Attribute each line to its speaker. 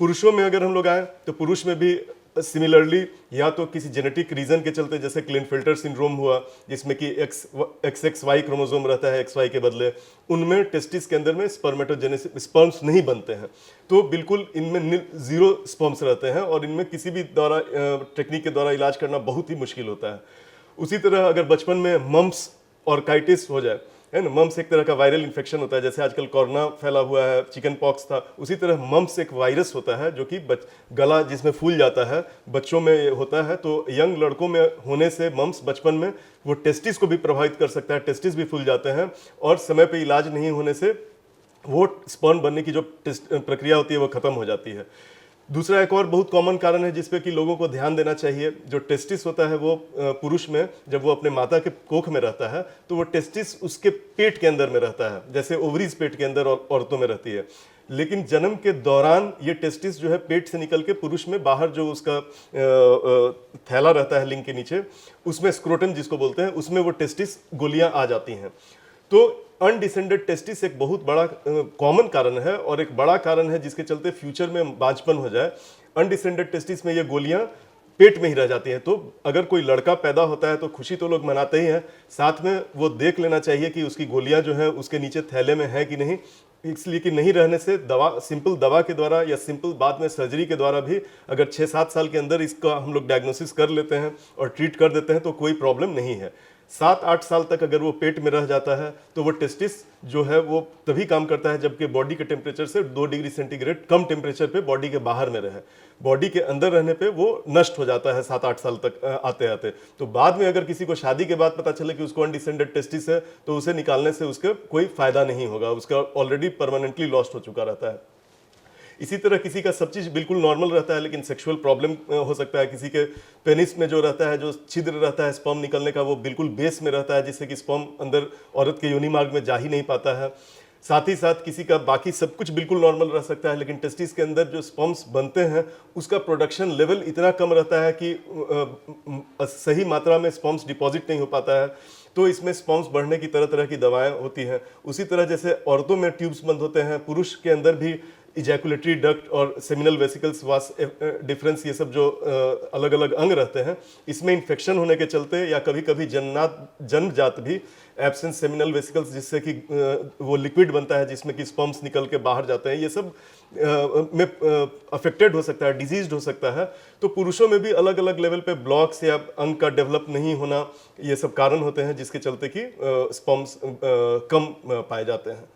Speaker 1: पुरुषों में अगर हम लोग आए तो पुरुष में भी सिमिलरली या तो किसी जेनेटिक रीजन के चलते, जैसे क्लिनफिल्टर सिंड्रोम हुआ जिसमें कि XXY क्रोमोसोम रहता है XY के बदले, उनमें टेस्टिस के अंदर में स्पर्मेटोजेनेसिस स्पर्म्स नहीं बनते हैं, तो बिल्कुल इनमें 0 स्पर्म्स रहते हैं और इनमें किसी भी द्वारा टेक्निक के द्वारा इलाज करना बहुत ही मुश्किल होता है। उसी तरह अगर बचपन में मम्प्स और काइटिस हो जाए, है ना, मम्प्स एक तरह का वायरल इन्फेक्शन होता है, जैसे आजकल कोरोना फैला हुआ है, चिकन पॉक्स था, उसी तरह मम्प्स एक वायरस होता है जो कि गला जिसमें फूल जाता है, बच्चों में होता है। तो यंग लड़कों में होने से मम्प्स बचपन में वो टेस्टिस को भी प्रभावित कर सकता है, टेस्टिस भी फूल जाते हैं और समय पे इलाज नहीं होने से वो स्पर्म बनने की जो प्रक्रिया होती है वो खत्म हो जाती है। दूसरा एक और बहुत कॉमन कारण है जिसपे कि लोगों को ध्यान देना चाहिए, जो टेस्टिस होता है वो पुरुष में जब वो अपने माता के कोख में रहता है तो वो टेस्टिस उसके पेट के अंदर में रहता है, जैसे ओवरीज पेट के अंदर औरतों में रहती है। लेकिन जन्म के दौरान ये टेस्टिस जो है पेट से निकल के पुरुष में बाहर जो उसका थैला रहता है लिंग के नीचे, उसमें स्क्रोटम जिसको बोलते हैं, उसमें वो टेस्टिस गोलियां आ जाती हैं। तो अनडिसेंडेड टेस्टिस एक बहुत बड़ा कॉमन कारण है और एक बड़ा कारण है जिसके चलते फ्यूचर में बांझपन हो जाए। अनडिसेंडेड टेस्टिस में ये गोलियां पेट में ही रह जाती हैं। तो अगर कोई लड़का पैदा होता है तो खुशी तो लोग मनाते ही हैं, साथ में वो देख लेना चाहिए कि उसकी गोलियां जो है उसके नीचे थैले में है कि नहीं, इसलिए कि नहीं रहने से सिंपल दवा के द्वारा या सिंपल बाद में सर्जरी के द्वारा भी अगर 6-7 साल के अंदर इसका हम लोग डायग्नोसिस कर लेते हैं और ट्रीट कर देते हैं तो कोई प्रॉब्लम नहीं है। 7-8 साल तक अगर वो पेट में रह जाता है तो वो टेस्टिस जो है वो तभी काम करता है जबकि बॉडी के टेम्परेचर से 2 डिग्री सेंटीग्रेड कम टेम्परेचर पे बॉडी के बाहर में रहे। बॉडी के अंदर रहने पे वो नष्ट हो जाता है 7-8 साल तक आते आते। तो बाद में अगर किसी को शादी के बाद पता चले कि उसको अनडिसेंडेड टेस्टिस है तो उसे निकालने से उसका कोई फायदा नहीं होगा, उसका ऑलरेडी परमानेंटली लॉस्ट हो चुका रहता है। इसी तरह किसी का सब चीज़ बिल्कुल नॉर्मल रहता है लेकिन सेक्सुअल प्रॉब्लम हो सकता है, किसी के पेनिस में जो रहता है, जो छिद्र रहता है स्पर्म निकलने का, वो बिल्कुल बेस में रहता है जिससे कि स्पर्म अंदर औरत के योनि मार्ग में जा ही नहीं पाता है। साथ ही साथ किसी का बाकी सब कुछ बिल्कुल नॉर्मल रह सकता है लेकिन टेस्टिस के अंदर जो स्पर्म्स बनते हैं उसका प्रोडक्शन लेवल इतना कम रहता है कि सही मात्रा में स्पर्म्स डिपॉजिट नहीं हो पाता है। तो इसमें स्पर्म्स बढ़ने की तरह तरह की दवाएं होती हैं। उसी तरह जैसे औरतों में ट्यूब्स बंद होते हैं, पुरुष के अंदर भी इजैकुलेटरी डक्ट और सेमिनल वेसिकल्स वास डिफरेंस, ये सब जो अलग अलग अंग रहते हैं, इसमें इन्फेक्शन होने के चलते या कभी कभी जन्मजात भी एब्सेंस सेमिनल वेसिकल्स जिससे कि वो लिक्विड बनता है जिसमें कि स्पर्म्स निकल के बाहर जाते हैं, ये सब में अफेक्टेड हो सकता है, डिजीज्ड हो सकता है। तो पुरुषों में भी अलग अलग लेवल पे ब्लॉक्स या अंग का डेवलप नहीं होना, ये सब कारण होते हैं जिसके चलते कि स्पर्म्स कम पाए जाते हैं।